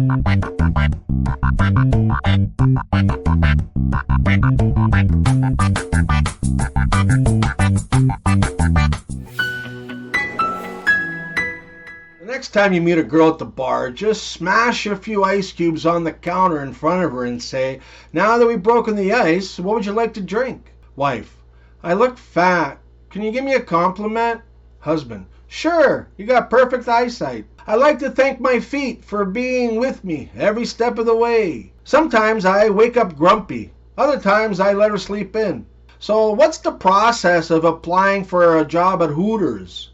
Next time you meet a girl at the bar, just smash a few ice cubes on the counter in front of her and say, "Now that we've broken the ice, what would you like to drink?" Wife: "I look fat. Can you give me a compliment?" Husband: "Sure, you got perfect eyesight. I like to thank my feet for being with me every step of the way. Sometimes I wake up grumpy. Other times I let her sleep in. So what's the process of applying for a job at Hooters?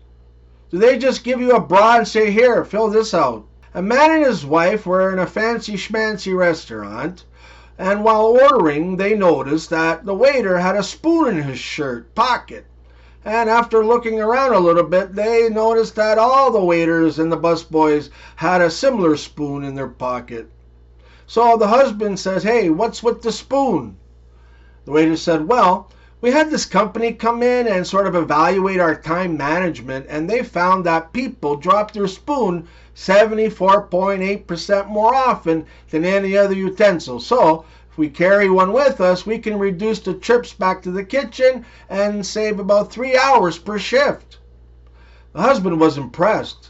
Do they just give you a bra and say, 'Here, fill this out'?" A man and his wife were in a fancy schmancy restaurant, and while ordering they noticed that the waiter had a spoon in his shirt pocket. And after looking around a little bit, they noticed that all the waiters and the busboys had a similar spoon in their pocket. So the husband says, "Hey, what's with the spoon?" The waiter said, "Well, we had this company come in and sort of evaluate our time management, and they found that people drop their spoon 74.8% more often than any other utensil. So if we carry one with us, we can reduce the trips back to the kitchen and save about 3 hours per shift." The husband was impressed.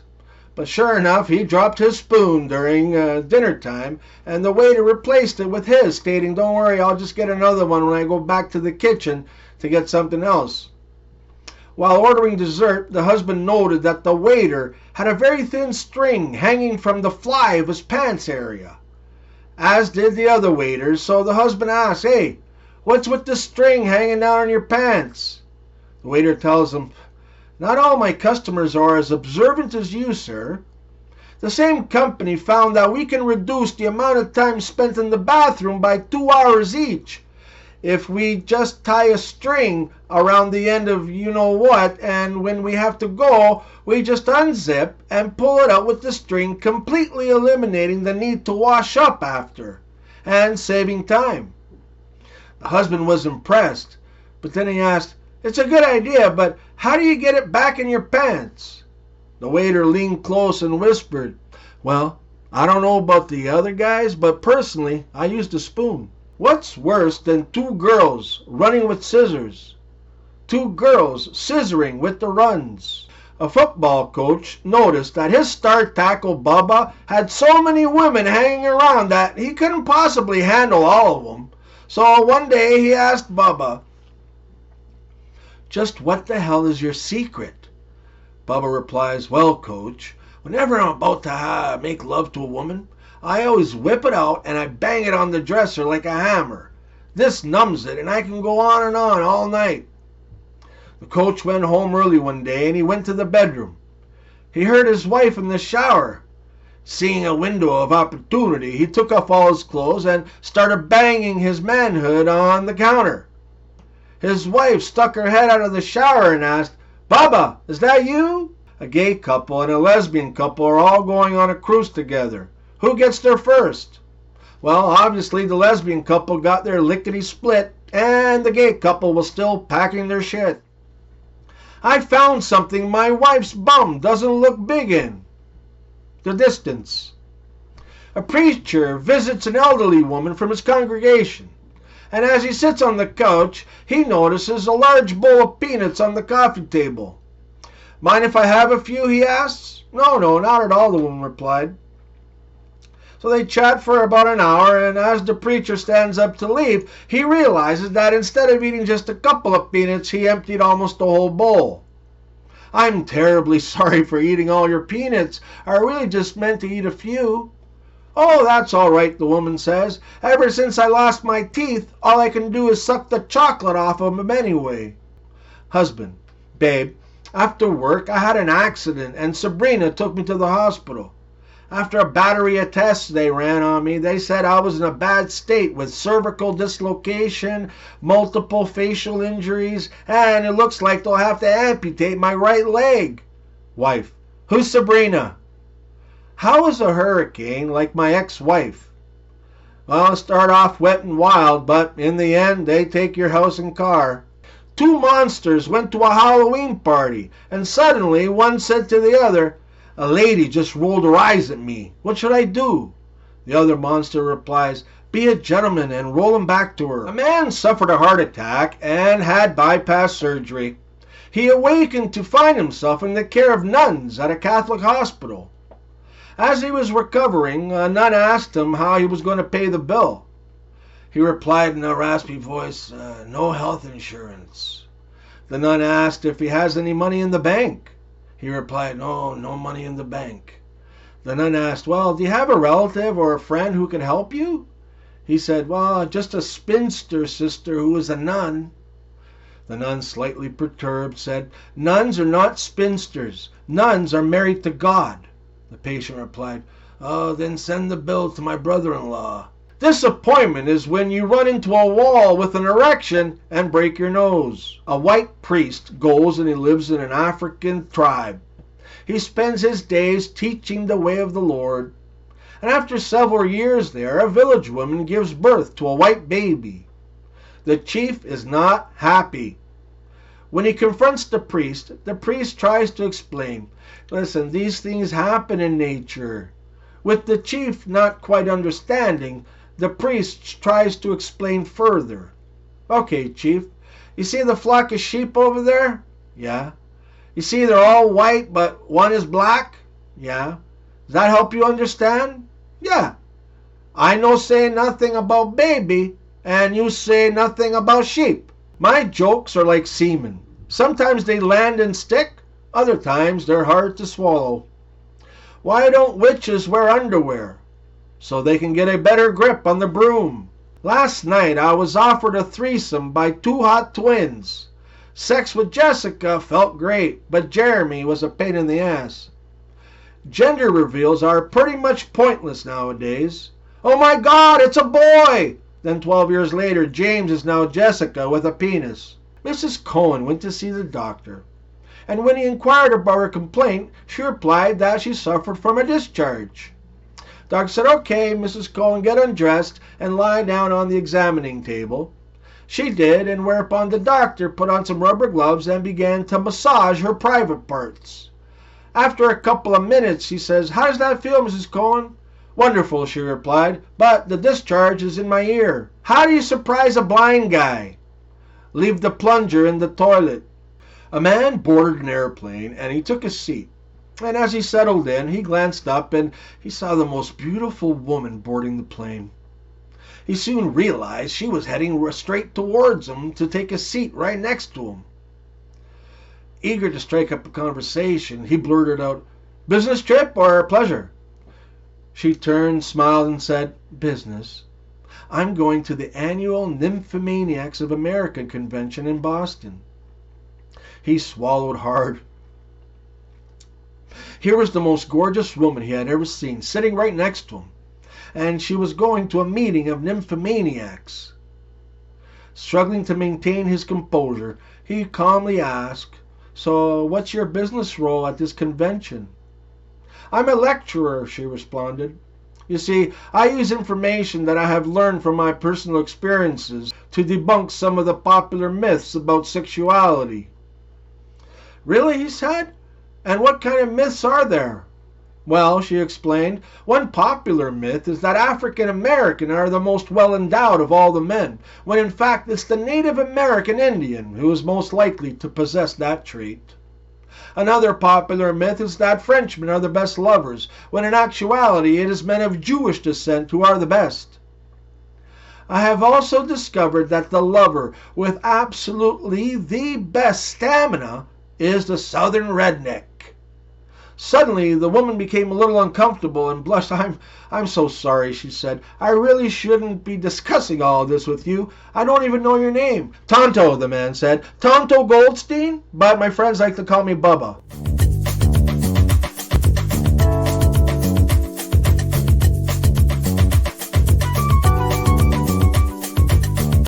But sure enough, he dropped his spoon during dinner time, and the waiter replaced it with his, stating, "Don't worry, I'll just get another one when I go back to the kitchen to get something else." While ordering dessert, the husband noted that the waiter had a very thin string hanging from the fly of his pants area, as did the other waiters. So the husband asked, "Hey, what's with the string hanging down on your pants?" The waiter tells him, "Not all my customers are as observant as you, sir. The same company found that we can reduce the amount of time spent in the bathroom by 2 hours each if we just tie a string around the end of you-know-what, and when we have to go, we just unzip and pull it out with the string, completely eliminating the need to wash up after and saving time." The husband was impressed, but then he asked, "It's a good idea, but how do you get it back in your pants?" The waiter leaned close and whispered, "Well, I don't know about the other guys, but personally, I used a spoon." What's worse than two girls running with scissors? Two girls scissoring with the runs. A football coach noticed that his star tackle Bubba had so many women hanging around that he couldn't possibly handle all of them. So one day he asked Bubba, "Just what the hell is your secret?" Bubba replies, "Well, coach, whenever I'm about to make love to a woman, I always whip it out and I bang it on the dresser like a hammer. This numbs it and I can go on and on all night." The coach went home early one day and he went to the bedroom. He heard his wife in the shower. Seeing a window of opportunity, he took off all his clothes and started banging his manhood on the counter. His wife stuck her head out of the shower and asked, "Bubba, is that you?" A gay couple and a lesbian couple are all going on a cruise together. Who gets there first? Well, obviously the lesbian couple got their lickety-split, and the gay couple was still packing their shit. "I found something my wife's bum doesn't look big in." The distance. A preacher visits an elderly woman from his congregation, and as he sits on the couch, he notices a large bowl of peanuts on the coffee table. "Mind if I have a few?" he asks. No, not at all," the woman replied. So they chat for about an hour, and as the preacher stands up to leave, he realizes that instead of eating just a couple of peanuts, he emptied almost the whole bowl. "I'm terribly sorry for eating all your peanuts. I really just meant to eat a few." "Oh, that's all right," the woman says. "Ever since I lost my teeth, all I can do is suck the chocolate off of them anyway." Husband: "Babe, after work I had an accident and Sabrina took me to the hospital. After a battery of tests they ran on me, they said I was in a bad state with cervical dislocation, multiple facial injuries, and it looks like they'll have to amputate my right leg." Wife: "Who's Sabrina?" "How is a hurricane like my ex-wife?" "Well, start off wet and wild, but in the end they take your house and car." Two monsters went to a Halloween party, and suddenly one said to the other, "A lady just rolled her eyes at me. What should I do?" The other monster replies, "Be a gentleman and roll him back to her." A man suffered a heart attack and had bypass surgery. He awakened to find himself in the care of nuns at a Catholic hospital. As he was recovering, a nun asked him how he was going to pay the bill. He replied in a raspy voice, "No health insurance." The nun asked if he has any money in the bank. He replied, "No money in the bank." The nun asked, "Well, do you have a relative or a friend who can help you?" He said, "Well, just a spinster sister who is a nun." The nun, slightly perturbed, said, "Nuns are not spinsters. Nuns are married to God." The patient replied, "Oh, then send the bill to my brother-in-law." Disappointment is when you run into a wall with an erection and break your nose. A white priest goes and he lives in an African tribe. He spends his days teaching the way of the Lord. And after several years there, a village woman gives birth to a white baby. The chief is not happy. When he confronts the priest tries to explain, "Listen, these things happen in nature." With the chief not quite understanding, the priest tries to explain further. "Okay, chief, you see the flock of sheep over there?" "Yeah." "You see they're all white, but one is black?" "Yeah." "Does that help you understand?" "Yeah." "I no say nothing about baby, and you say nothing about sheep. My jokes are like semen. Sometimes they land and stick, other times they're hard to swallow. Why don't witches wear underwear? So they can get a better grip on the broom. Last night I was offered a threesome by two hot twins. Sex with Jessica felt great, but Jeremy was a pain in the ass. Gender reveals are pretty much pointless nowadays. Oh my God, it's a boy! Then 12 years later, James is now Jessica with a penis. Mrs. Cohen went to see the doctor, and when he inquired about her complaint, she replied that she suffered from a discharge. Doctor said, "Okay, Mrs. Cohen, get undressed and lie down on the examining table." She did, and whereupon the doctor put on some rubber gloves and began to massage her private parts. After a couple of minutes, he says, "How does that feel, Mrs. Cohen?" "Wonderful," she replied, "but the discharge is in my ear." How do you surprise a blind guy? Leave the plunger in the toilet. A man boarded an airplane and he took a seat. And as he settled in, he glanced up and he saw the most beautiful woman boarding the plane. He soon realized she was heading straight towards him to take a seat right next to him. Eager to strike up a conversation, he blurted out, "Business trip or pleasure?" She turned, smiled, and said, "Business. I'm going to the annual Nymphomaniacs of America convention in Boston." He swallowed hard. Here was the most gorgeous woman he had ever seen, sitting right next to him, and she was going to a meeting of nymphomaniacs. Struggling to maintain his composure, he calmly asked, "So what's your business role at this convention?" "I'm a lecturer," she responded. "You see, I use information that I have learned from my personal experiences to debunk some of the popular myths about sexuality." "Really?" he said. "And what kind of myths are there?" "Well," she explained, "one popular myth is that African American are the most well endowed of all the men, when in fact it's the Native American Indian who is most likely to possess that trait. Another popular myth is that Frenchmen are the best lovers, when in actuality it is men of Jewish descent who are the best. I have also discovered that the lover with absolutely the best stamina is the Southern redneck." Suddenly the woman became a little uncomfortable and blushed. I'm so sorry," she said. "I really shouldn't be discussing all this with you. I don't even know your name." "Tonto," the man said. "Tonto Goldstein, but my friends like to call me Bubba."